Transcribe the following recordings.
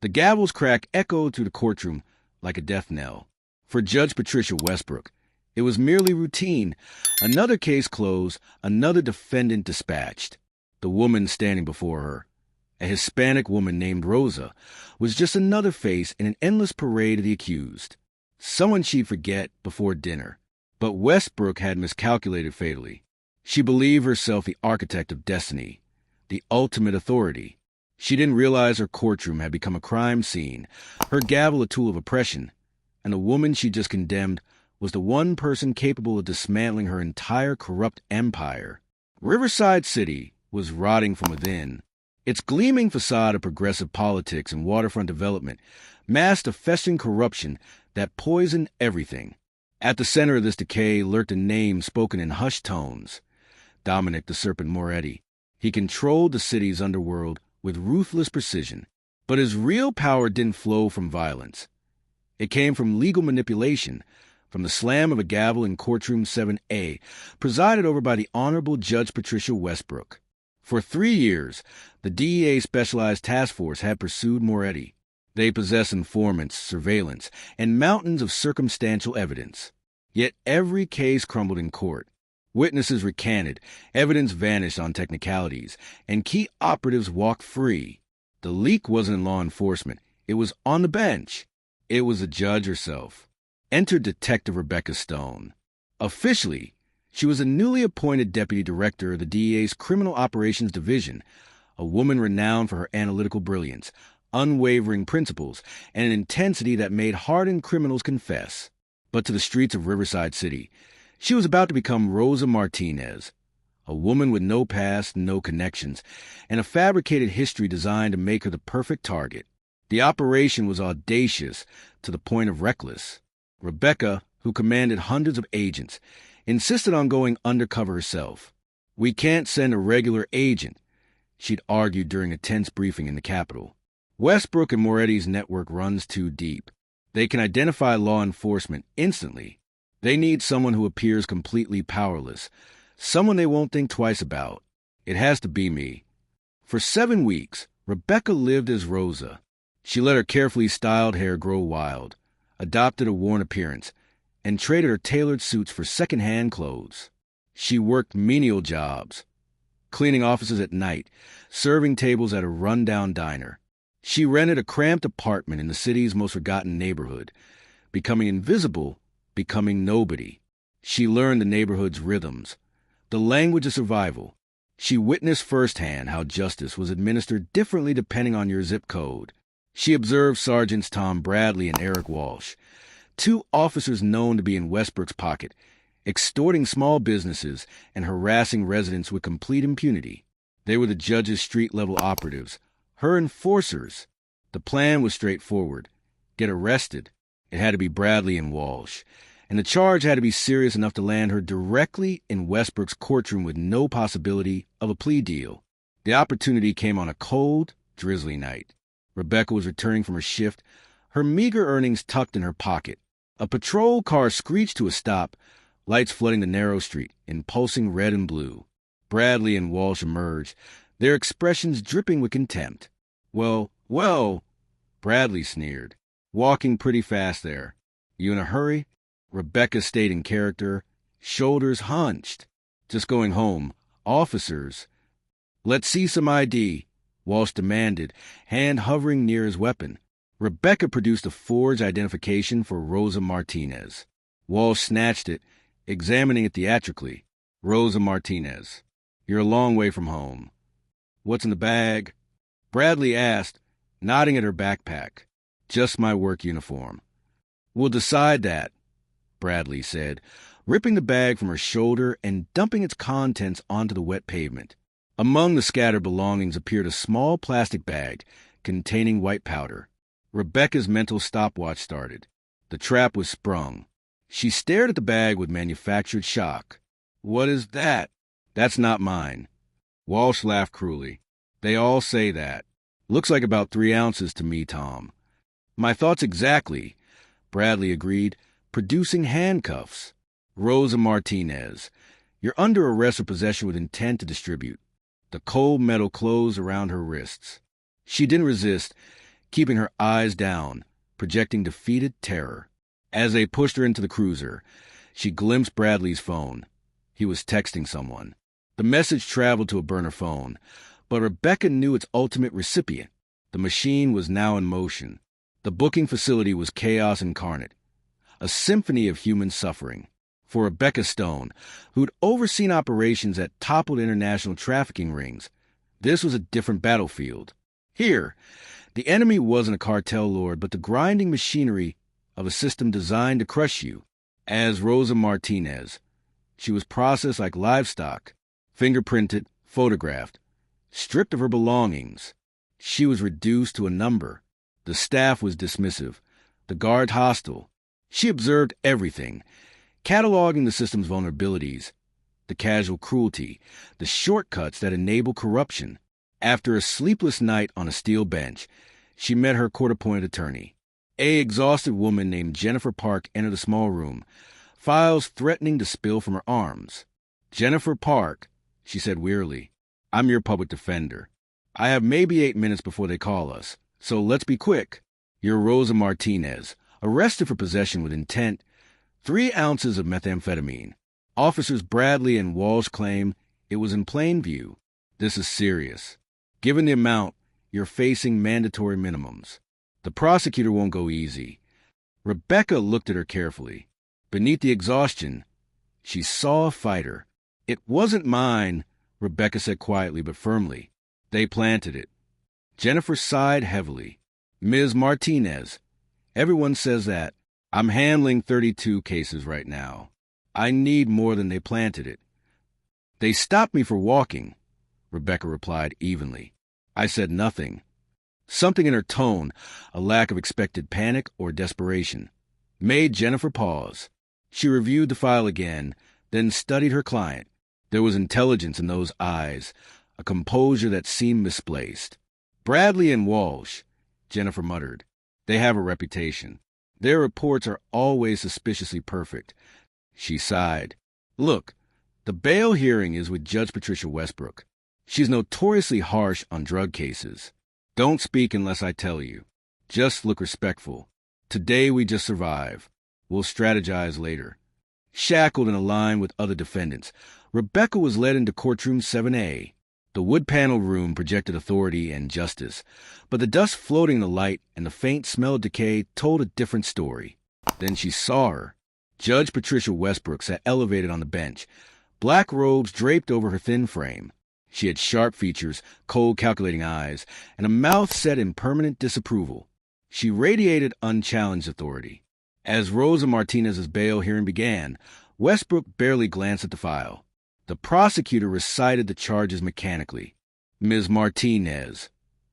The gavel's crack echoed through the courtroom like a death knell. For Judge Patricia Westbrook, it was merely routine. Another case closed, another defendant dispatched. The woman standing before her, a Hispanic woman named Rosa, was just another face in an endless parade of the accused. Someone she'd forget before dinner. But Westbrook had miscalculated fatally. She believed herself the architect of destiny, the ultimate authority. She didn't realize her courtroom had become a crime scene, her gavel a tool of oppression, and the woman she just condemned was the one person capable of dismantling her entire corrupt empire. Riverside City was rotting from within. Its gleaming facade of progressive politics and waterfront development masked a festering corruption that poisoned everything. At the center of this decay lurked a name spoken in hushed tones: Dominic the Serpent Moretti. He controlled the city's underworld with ruthless precision, but his real power didn't flow from violence. It came from legal manipulation, from the slam of a gavel in Courtroom 7A, presided over by the Honorable Judge Patricia Westbrook. For 3 years, the DEA Specialized Task Force had pursued Moretti. They possessed informants, surveillance, and mountains of circumstantial evidence. Yet every case crumbled in court. Witnesses recanted, evidence vanished on technicalities, and key operatives walked free. The leak wasn't in law enforcement. It was on the bench. It was the judge herself. Enter Detective Rebecca Stone. Officially, she was a newly appointed deputy director of the DEA's Criminal Operations Division, a woman renowned for her analytical brilliance, unwavering principles, and an intensity that made hardened criminals confess. But to the streets of Riverside City, she was about to become Rosa Martinez, a woman with no past, no connections, and a fabricated history designed to make her the perfect target. The operation was audacious to the point of reckless. Rebecca, who commanded hundreds of agents, insisted on going undercover herself. "We can't send a regular agent," she'd argued during a tense briefing in the Capitol. Westbrook and Moretti's network runs too deep. They can identify law enforcement instantly. They need someone who appears completely powerless, someone they won't think twice about. It has to be me. For 7 weeks, Rebecca lived as Rosa. She let her carefully styled hair grow wild, adopted a worn appearance, and traded her tailored suits for second-hand clothes. She worked menial jobs, cleaning offices at night, serving tables at a run-down diner. She rented a cramped apartment in the city's most forgotten neighborhood, becoming invisible, becoming nobody. She learned the neighborhood's rhythms, the language of survival. She witnessed firsthand how justice was administered differently depending on your zip code. She observed Sergeants Tom Bradley and Eric Walsh, 2 officers known to be in Westbrook's pocket, extorting small businesses and harassing residents with complete impunity. They were the judge's street-level operatives, her enforcers. The plan was straightforward: get arrested. It had to be Bradley and Walsh, and the charge had to be serious enough to land her directly in Westbrook's courtroom with no possibility of a plea deal. The opportunity came on a cold, drizzly night. Rebecca was returning from her shift, her meager earnings tucked in her pocket. A patrol car screeched to a stop, lights flooding the narrow street in pulsing red and blue. Bradley and Walsh emerged, their expressions dripping with contempt. Well, Bradley sneered. "Walking pretty fast there. You in a hurry?" Rebecca stayed in character, shoulders hunched. "Just going home. Officers." "Let's see some ID," Walsh demanded, hand hovering near his weapon. Rebecca produced a forged identification for Rosa Martinez. Walsh snatched it, examining it theatrically. "Rosa Martinez, you're a long way from home. What's in the bag?" Bradley asked, nodding at her backpack. "Just my work uniform." "We'll decide that," Bradley said, ripping the bag from her shoulder and dumping its contents onto the wet pavement. Among the scattered belongings appeared a small plastic bag containing white powder. Rebecca's mental stopwatch started. The trap was sprung. She stared at the bag with manufactured shock. "What is that?" "That's not mine." Walsh laughed cruelly. "They all say that. Looks like about 3 ounces to me, Tom." "My thoughts exactly," Bradley agreed, producing handcuffs. "Rosa Martinez, you're under arrest for possession with intent to distribute." The cold metal closed around her wrists. She didn't resist, keeping her eyes down, projecting defeated terror. As they pushed her into the cruiser, she glimpsed Bradley's phone. He was texting someone. The message traveled to a burner phone, but Rebecca knew its ultimate recipient. The machine was now in motion. The booking facility was chaos incarnate, a symphony of human suffering. For Rebecca Stone, who'd overseen operations at toppled international trafficking rings, this was a different battlefield. Here, the enemy wasn't a cartel lord, but the grinding machinery of a system designed to crush you. As Rosa Martinez, she was processed like livestock, fingerprinted, photographed, stripped of her belongings. She was reduced to a number. The staff was dismissive, the guard hostile. She observed everything, cataloging the system's vulnerabilities, the casual cruelty, the shortcuts that enable corruption. After a sleepless night on a steel bench, she met her court-appointed attorney. An exhausted woman named Jennifer Park entered the small room, files threatening to spill from her arms. "Jennifer Park," she said wearily, "I'm your public defender. I have maybe 8 minutes before they call us, so let's be quick. You're Rosa Martinez, arrested for possession with intent, 3 ounces of methamphetamine. Officers Bradley and Walsh claim it was in plain view. This is serious. Given the amount, you're facing mandatory minimums. The prosecutor won't go easy." Rebecca looked at her carefully. Beneath the exhaustion, she saw a fighter. "It wasn't mine," Rebecca said quietly but firmly. "They planted it." Jennifer sighed heavily. "Ms. Martinez, everyone says that. I'm handling 32 cases right now. I need more than they planted it." "They stopped me for walking," Rebecca replied evenly. "I said nothing." Something in her tone, a lack of expected panic or desperation, made Jennifer pause. She reviewed the file again, then studied her client. There was intelligence in those eyes, a composure that seemed misplaced. "Bradley and Walsh," Jennifer muttered. "They have a reputation. Their reports are always suspiciously perfect." She sighed. "Look, the bail hearing is with Judge Patricia Westbrook. She's notoriously harsh on drug cases. Don't speak unless I tell you. Just look respectful. Today we just survive. We'll strategize later." Shackled in a line with other defendants, Rebecca was led into Courtroom 7A. The wood-paneled room projected authority and justice, but the dust floating in the light and the faint smell of decay told a different story. Then she saw her. Judge Patricia Westbrook sat elevated on the bench, black robes draped over her thin frame. She had sharp features, cold, calculating eyes, and a mouth set in permanent disapproval. She radiated unchallenged authority. As Rosa Martinez's bail hearing began, Westbrook barely glanced at the file. The prosecutor recited the charges mechanically. "Ms. Martinez,"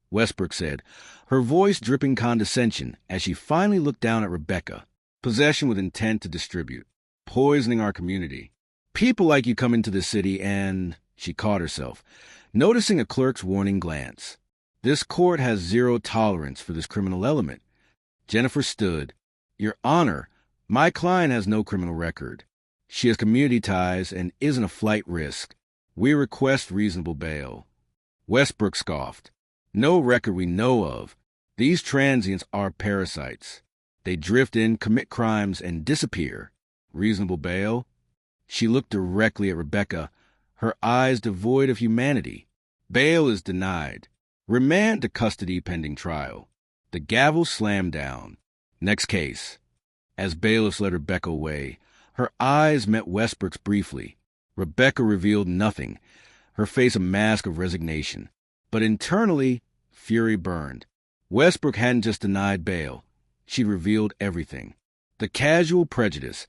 Westbrook said, her voice dripping condescension as she finally looked down at Rebecca. "Possession with intent to distribute. Poisoning our community. People like you come into the city and..." She caught herself, noticing a clerk's warning glance. "This court has zero tolerance for this criminal element." Jennifer stood. "Your Honor, my client has no criminal record. She has community ties and isn't a flight risk. We request reasonable bail." Westbrook scoffed. "No record we know of. These transients are parasites. They drift in, commit crimes, and disappear. Reasonable bail?" She looked directly at Rebecca, her eyes devoid of humanity. "Bail is denied. Remand to custody pending trial." The gavel slammed down. "Next case." As bailiffs led Rebecca away, her eyes met Westbrook's briefly. Rebecca revealed nothing, her face a mask of resignation. But internally, fury burned. Westbrook hadn't just denied bail. She'd revealed everything. The casual prejudice,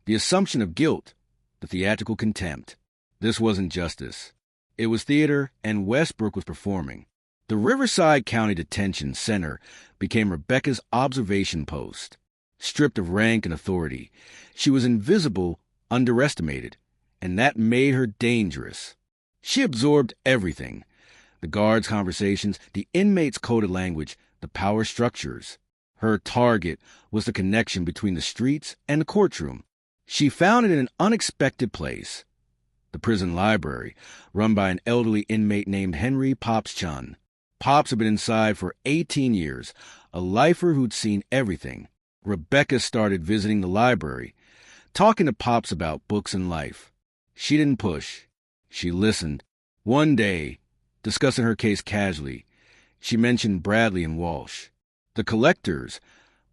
the assumption of guilt, the theatrical contempt. This wasn't justice. It was theater, and Westbrook was performing. The Riverside County Detention Center became Rebecca's observation post. Stripped of rank and authority, she was invisible, underestimated, and that made her dangerous. She absorbed everything: the guards' conversations, the inmates' coded language, the power structures. Her target was the connection between the streets and the courtroom. She found it in an unexpected place: the prison library, run by an elderly inmate named Henry Pops Chun. Pops had been inside for 18 years, a lifer who'd seen everything. Rebecca started visiting the library, talking to Pops about books and life. She didn't push. She listened. One day, discussing her case casually, she mentioned Bradley and Walsh. The collectors.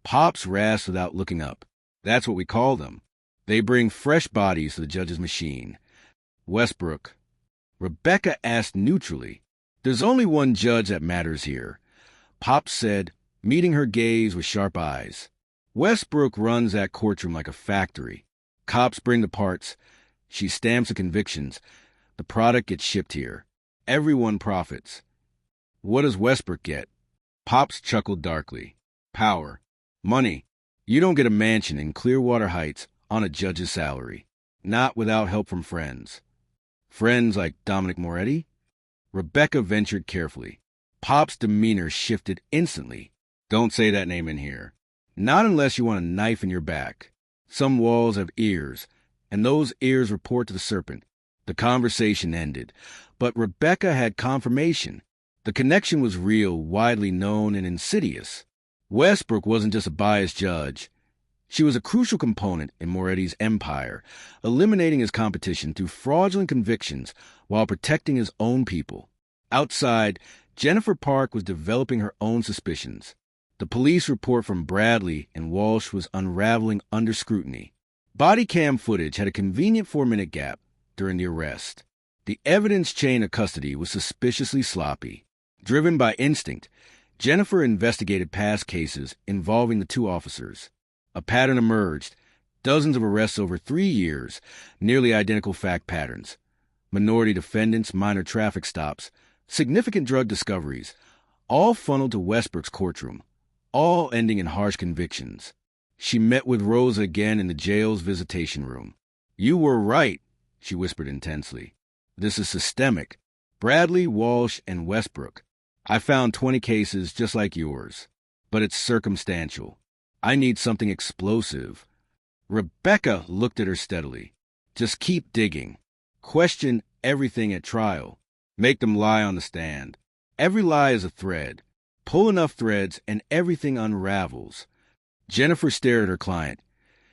Pops rasped without looking up. That's what we call them. They bring fresh bodies to the judge's machine. Westbrook. Rebecca asked neutrally. There's only one judge that matters here. Pops said, meeting her gaze with sharp eyes. Westbrook runs that courtroom like a factory. Cops bring the parts. She stamps the convictions. The product gets shipped here. Everyone profits. What does Westbrook get? Pops chuckled darkly. Power. Money. You don't get a mansion in Clearwater Heights on a judge's salary. Not without help from friends. Friends like Dominic Moretti? Rebecca ventured carefully. Pop's demeanor shifted instantly. Don't say that name in here. Not unless you want a knife in your back. Some walls have ears, and those ears report to the serpent. The conversation ended, but Rebecca had confirmation. The connection was real, widely known, and insidious. Westbrook wasn't just a biased judge. She was a crucial component in Moretti's empire, eliminating his competition through fraudulent convictions while protecting his own people. Outside, Jennifer Park was developing her own suspicions. The police report from Bradley and Walsh was unraveling under scrutiny. Body cam footage had a convenient 4-minute gap during the arrest. The evidence chain of custody was suspiciously sloppy. Driven by instinct, Jennifer investigated past cases involving the two officers. A pattern emerged. Dozens of arrests over 3 years, nearly identical fact patterns. Minority defendants, minor traffic stops, significant drug discoveries, all funneled to Westbrook's courtroom, all ending in harsh convictions. She met with Rosa again in the jail's visitation room. You were right, she whispered intensely. This is systemic. Bradley, Walsh, and Westbrook. I found 20 cases just like yours, but it's circumstantial. I need something explosive. Rebecca looked at her steadily. Just keep digging. Question everything at trial. Make them lie on the stand. Every lie is a thread. Pull enough threads and everything unravels. Jennifer stared at her client,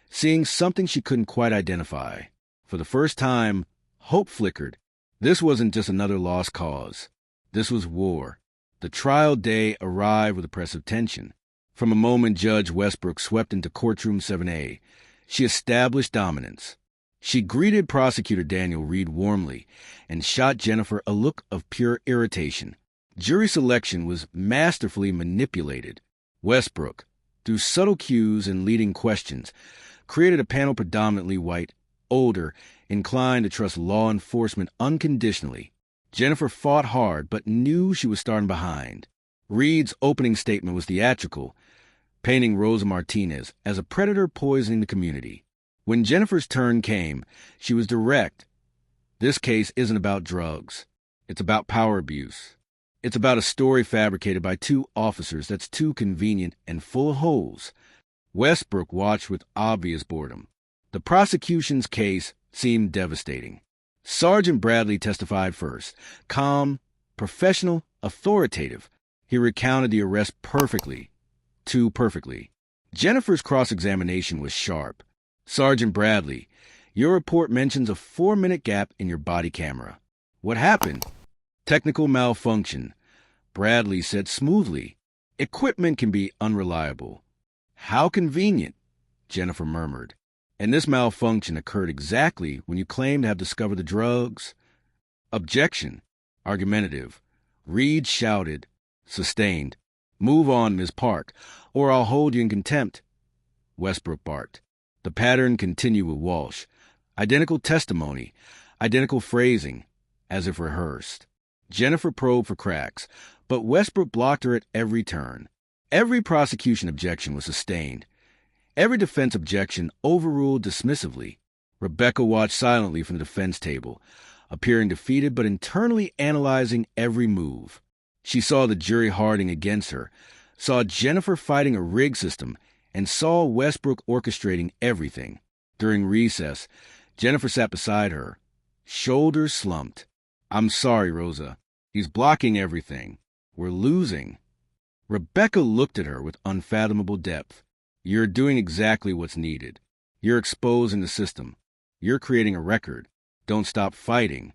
seeing something she couldn't quite identify. For the first time, hope flickered. This wasn't just another lost cause. This was war. The trial day arrived with oppressive tension. From a moment Judge Westbrook swept into Courtroom 7A, she established dominance. She greeted Prosecutor Daniel Reed warmly and shot Jennifer a look of pure irritation. Jury selection was masterfully manipulated. Westbrook, through subtle cues and leading questions, created a panel predominantly white, older, inclined to trust law enforcement unconditionally. Jennifer fought hard but knew she was starting behind. Reed's opening statement was theatrical, painting Rosa Martinez as a predator poisoning the community. When Jennifer's turn came, she was direct. This case isn't about drugs. It's about power abuse. It's about a story fabricated by two officers that's too convenient and full of holes. Westbrook watched with obvious boredom. The prosecution's case seemed devastating. Sergeant Bradley testified first. Calm, professional, authoritative. He recounted the arrest perfectly. Too perfectly. Jennifer's cross-examination was sharp. Sergeant Bradley, your report mentions a 4-minute gap in your body camera. What happened? Technical malfunction. Bradley said smoothly. Equipment can be unreliable. How convenient, Jennifer murmured. And this malfunction occurred exactly when you claimed to have discovered the drugs. Objection. Argumentative. Reed shouted. Sustained. Move on, Ms. Park, or I'll hold you in contempt. Westbrook barked. The pattern continued with Walsh. Identical testimony, identical phrasing, as if rehearsed. Jennifer probed for cracks, but Westbrook blocked her at every turn. Every prosecution objection was sustained. Every defense objection overruled dismissively. Rebecca watched silently from the defense table, appearing defeated but internally analyzing every move. She saw the jury hardening against her, saw Jennifer fighting a rig system, and saw Westbrook orchestrating everything. During recess, Jennifer sat beside her, shoulders slumped. I'm sorry, Rosa. He's blocking everything. We're losing. Rebecca looked at her with unfathomable depth. You're doing exactly what's needed. You're exposing the system. You're creating a record. Don't stop fighting.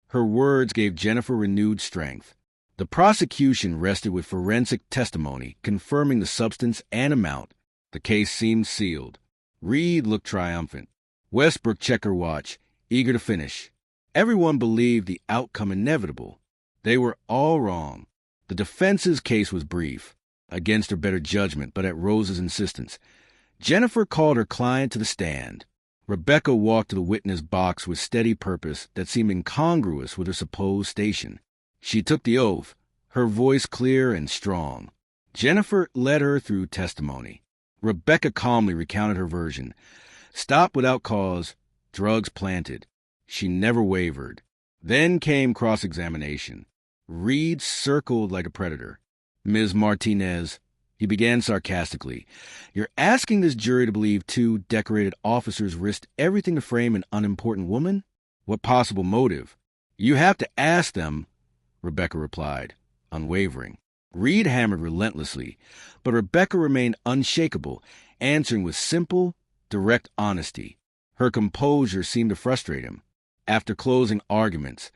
Her words gave Jennifer renewed strength. The prosecution rested with forensic testimony confirming the substance and amount. The case seemed sealed. Reed looked triumphant. Westbrook checked her watch, eager to finish. Everyone believed the outcome inevitable. They were all wrong. The defense's case was brief, against her better judgment, but at Rosa's insistence. Jennifer called her client to the stand. Rebecca walked to the witness box with steady purpose that seemed incongruous with her supposed station. She took the oath, her voice clear and strong. Jennifer led her through testimony. Rebecca calmly recounted her version. Stopped without cause, drugs planted. She never wavered. Then came cross-examination. Reed circled like a predator. Ms. Martinez, he began sarcastically, you're asking this jury to believe two decorated officers risked everything to frame an unimportant woman? What possible motive? You have to ask them, Rebecca replied, unwavering. Reed hammered relentlessly, but Rebecca remained unshakable, answering with simple, direct honesty. Her composure seemed to frustrate him. After closing arguments,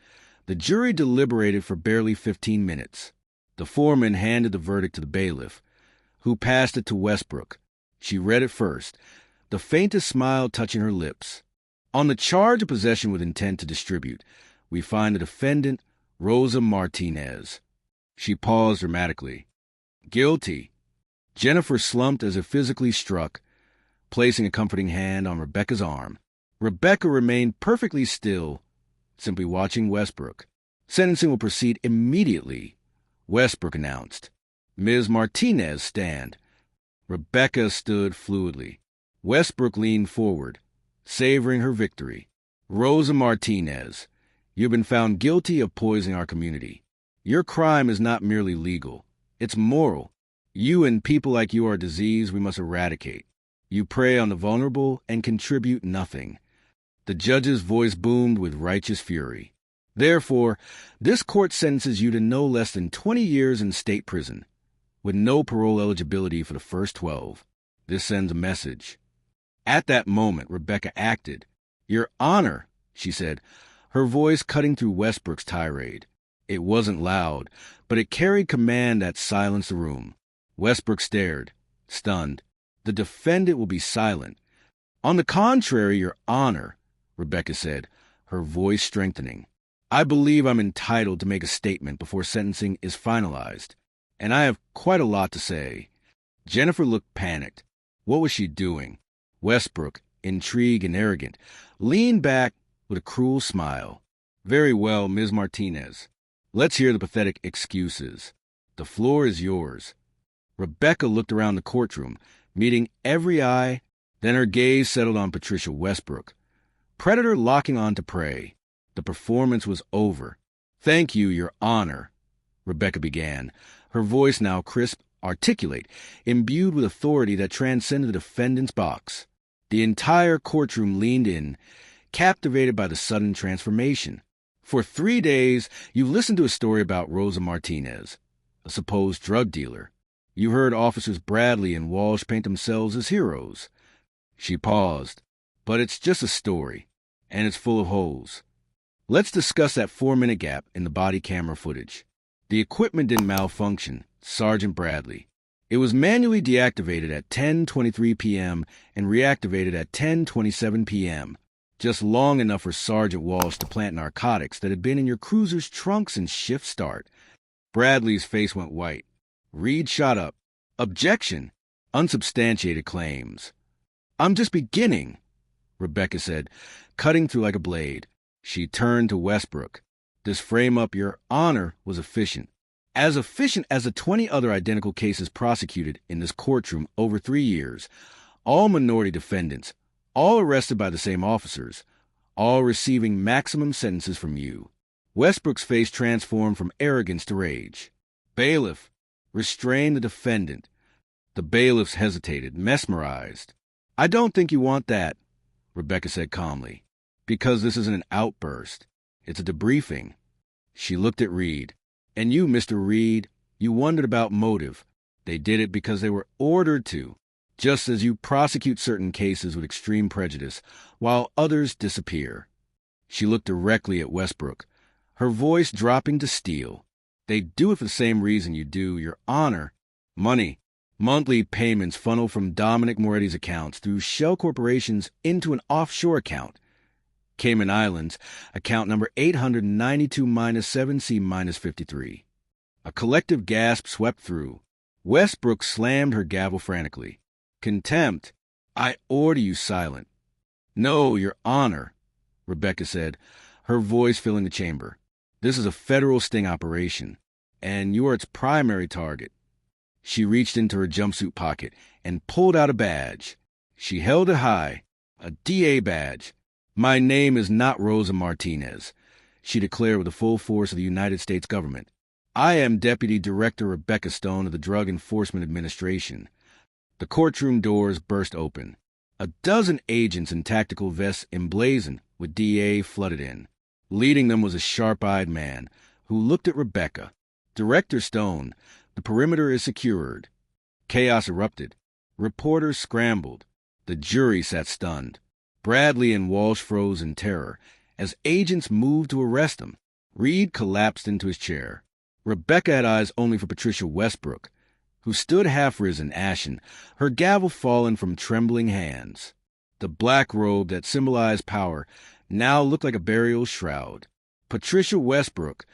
the jury deliberated for barely 15 minutes. The foreman handed the verdict to the bailiff, who passed it to Westbrook. She read it first, the faintest smile touching her lips. On the charge of possession with intent to distribute, we find the defendant, Rosa Martinez. She paused dramatically. Guilty. Jennifer slumped as if physically struck, placing a comforting hand on Rebecca's arm. Rebecca remained perfectly still, simply watching Westbrook. Sentencing will proceed immediately, Westbrook announced. Ms. Martinez, stand. Rebecca stood fluidly. Westbrook leaned forward, savoring her victory. Rosa Martinez, you've been found guilty of poisoning our community. Your crime is not merely legal. It's moral. You and people like you are a disease we must eradicate. You prey on the vulnerable and contribute nothing. The judge's voice boomed with righteous fury. Therefore, this court sentences you to no less than 20 years in state prison, with no parole eligibility for the first 12. This sends a message. At that moment, Rebecca acted. Your Honor, she said, her voice cutting through Westbrook's tirade. It wasn't loud, but it carried command that silenced the room. Westbrook stared, stunned. The defendant will be silent. On the contrary, Your Honor, Rebecca said, her voice strengthening. I believe I'm entitled to make a statement before sentencing is finalized, and I have quite a lot to say. Jennifer looked panicked. What was she doing? Westbrook, intrigued and arrogant, leaned back with a cruel smile. Very well, Ms. Martinez. Let's hear the pathetic excuses. The floor is yours. Rebecca looked around the courtroom, meeting every eye, then her gaze settled on Patricia Westbrook. Predator locking on to prey. The performance was over. Thank you, Your Honor, Rebecca began, her voice now crisp, articulate, imbued with authority that transcended the defendant's box. The entire courtroom leaned in, captivated by the sudden transformation. For 3 days, you've listened to a story about Rosa Martinez, a supposed drug dealer. You heard officers Bradley and Walsh paint themselves as heroes. She paused. But it's just a story, and it's full of holes. Let's discuss that 4-minute gap in the body camera footage. The equipment didn't malfunction, Sergeant Bradley. It was manually deactivated at 10:23 p.m. and reactivated at 10:27 p.m., just long enough for Sergeant Walsh to plant narcotics that had been in your cruiser's trunk since shift start. Bradley's face went white. Reed shot up. Objection! Unsubstantiated claims. I'm just beginning, Rebecca said, cutting through like a blade. She turned to Westbrook. This frame-up, Your Honor, was efficient. As efficient as the 20 other identical cases prosecuted in this courtroom over 3 years, all minority defendants, all arrested by the same officers, all receiving maximum sentences from you. Westbrook's face transformed from arrogance to rage. Bailiff, restrain the defendant. The bailiffs hesitated, mesmerized. I don't think you want that, Rebecca said calmly, because this isn't an outburst. It's a debriefing. She looked at Reed. And you, Mr. Reed, You wondered about motive. They did it because they were ordered to, just as you prosecute certain cases with extreme prejudice, while others disappear. She looked directly at Westbrook, her voice dropping to steel. They do it for the same reason you do, Your Honor. Money. Monthly payments funnel from Dominic Moretti's accounts through shell corporations into an offshore account. Cayman Islands, account number 892-7C-53. A collective gasp swept through. Westbrook slammed her gavel frantically. Contempt. I order you silent. No, Your Honor, Rebecca said, her voice filling the chamber. This is a federal sting operation, and you are its primary target. She reached into her jumpsuit pocket and pulled out a badge. She held it high, a DA badge. My name is not Rosa Martinez, she declared with the full force of the United States government. I am Deputy Director Rebecca Stone of the Drug Enforcement Administration. The courtroom doors burst open. A dozen agents in tactical vests emblazoned with DA flooded in. Leading them was a sharp-eyed man who looked at Rebecca. Director Stone, the perimeter is secured. Chaos erupted. Reporters scrambled. The jury sat stunned. Bradley and Walsh froze in terror as agents moved to arrest him. Reed collapsed into his chair. Rebecca had eyes only for Patricia Westbrook, who stood half-risen, ashen, her gavel fallen from trembling hands. The black robe that symbolized power now looked like a burial shroud. Patricia Westbrook,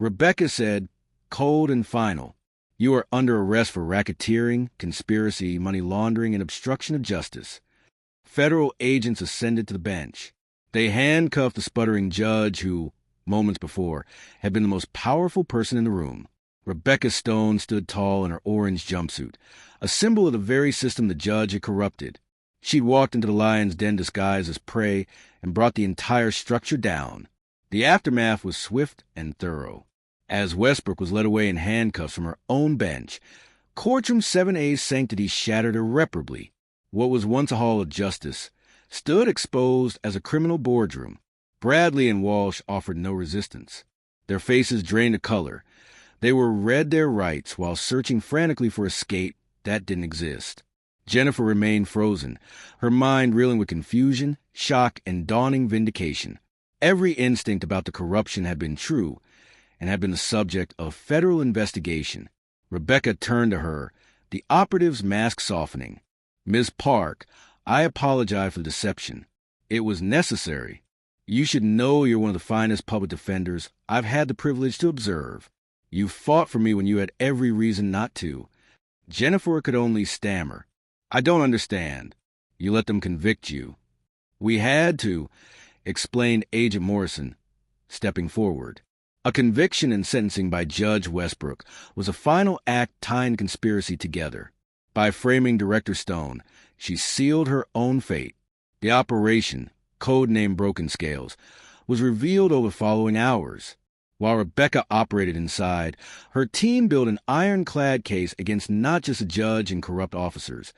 Rebecca said, cold and final. You are under arrest for racketeering, conspiracy, money laundering, and obstruction of justice. Federal agents ascended to the bench. They handcuffed the sputtering judge who, moments before, had been the most powerful person in the room. Rebecca Stone stood tall in her orange jumpsuit, a symbol of the very system the judge had corrupted. She'd walked into the lion's den disguised as prey and brought the entire structure down. The aftermath was swift and thorough. As Westbrook was led away in handcuffs from her own bench, Courtroom 7A's sanctity shattered irreparably. What was once a hall of justice stood exposed as a criminal boardroom. Bradley and Walsh offered no resistance. Their faces drained of color. They were read their rights while searching frantically for escape that didn't exist. Jennifer remained frozen, her mind reeling with confusion, shock, and dawning vindication. Every instinct about the corruption had been true and had been the subject of federal investigation. Rebecca turned to her, the operative's mask softening. Ms. Park, I apologize for the deception. It was necessary. You should know you're one of the finest public defenders I've had the privilege to observe. You fought for me when you had every reason not to. Jennifer could only stammer. I don't understand. You let them convict you. We had to, explained Agent Morrison, stepping forward. A conviction and sentencing by Judge Westbrook was a final act tying conspiracy together. By framing Director Stone, she sealed her own fate. The operation, codenamed Broken Scales, was revealed over the following hours. While Rebecca operated inside, her team built an ironclad case against not just a judge and corrupt officers,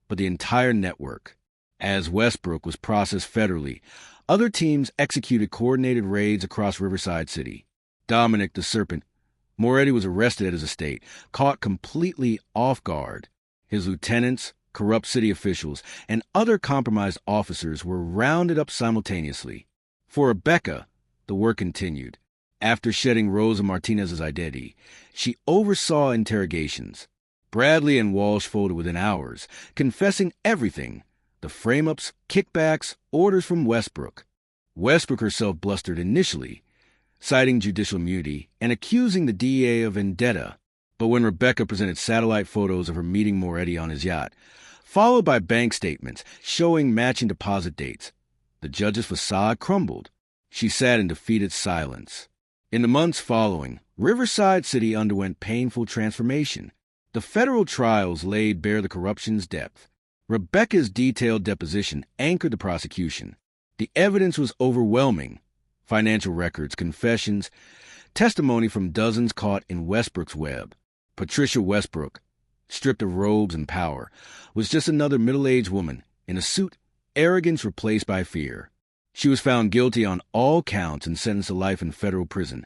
but the entire network. As Westbrook was processed federally, other teams executed coordinated raids across Riverside City. Dominic the Serpent Moretti was arrested at his estate, caught completely off guard. His lieutenants, corrupt city officials, and other compromised officers were rounded up simultaneously. For Rebecca, the work continued. After shedding Rosa Martinez's identity, she oversaw interrogations. Bradley and Walsh folded within hours, confessing everything: the frame-ups, kickbacks, orders from Westbrook. Westbrook herself blustered initially, citing judicial immunity and accusing the DA of vendetta. But when Rebecca presented satellite photos of her meeting Moretti on his yacht, followed by bank statements showing matching deposit dates, the judge's facade crumbled. She sat in defeated silence. In the months following, Riverside City underwent painful transformation. The federal trials laid bare the corruption's depth. Rebecca's detailed deposition anchored the prosecution. The evidence was overwhelming: financial records, confessions, testimony from dozens caught in Westbrook's web. Patricia Westbrook, stripped of robes and power, was just another middle-aged woman in a suit, arrogance replaced by fear. She was found guilty on all counts and sentenced to life in federal prison,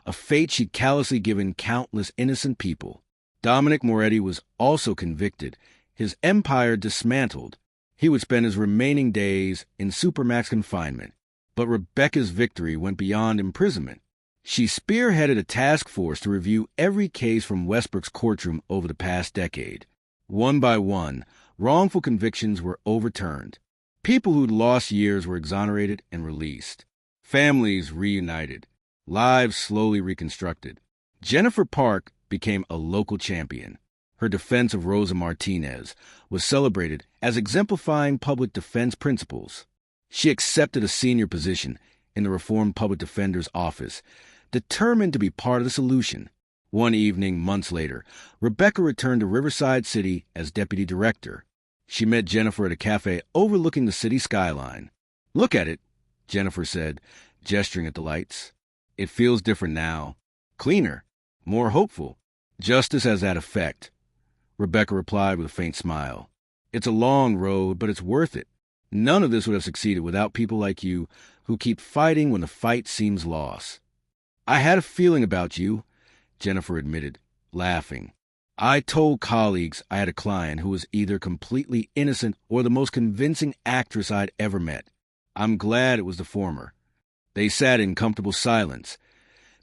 a fate she'd callously given countless innocent people. Dominic Moretti was also convicted, his empire dismantled. He would spend his remaining days in supermax confinement. But Rebecca's victory went beyond imprisonment. She spearheaded a task force to review every case from Westbrook's courtroom over the past decade. One by one, wrongful convictions were overturned. People who'd lost years were exonerated and released. Families reunited. Lives slowly reconstructed. Jennifer Park became a local champion. Her defense of Rosa Martinez was celebrated as exemplifying public defense principles. She accepted a senior position in the Reformed Public Defender's office, determined to be part of the solution. One evening, months later, Rebecca returned to Riverside City as deputy director. She met Jennifer at a cafe overlooking the city skyline. "Look at it," Jennifer said, gesturing at the lights. "It feels different now. Cleaner, more hopeful. Justice has that effect," Rebecca replied with a faint smile. "It's a long road, but it's worth it. None of this would have succeeded without people like you who keep fighting when the fight seems lost." "I had a feeling about you," Jennifer admitted, laughing. "I told colleagues I had a client who was either completely innocent or the most convincing actress I'd ever met. I'm glad it was the former." They sat in comfortable silence,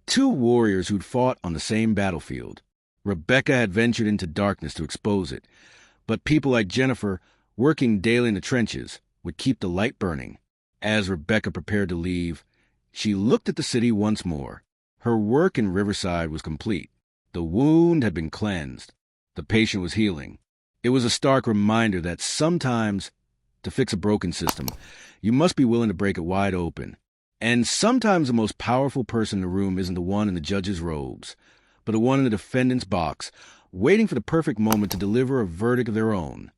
two warriors who'd fought on the same battlefield. Rebecca had ventured into darkness to expose it, but people like Jennifer, working daily in the trenches, would keep the light burning. As Rebecca prepared to leave, she looked at the city once more. Her work in Riverside was complete. The wound had been cleansed. The patient was healing. It was a stark reminder that sometimes, to fix a broken system, you must be willing to break it wide open. And sometimes the most powerful person in the room isn't the one in the judge's robes, but the one in the defendant's box, waiting for the perfect moment to deliver a verdict of their own.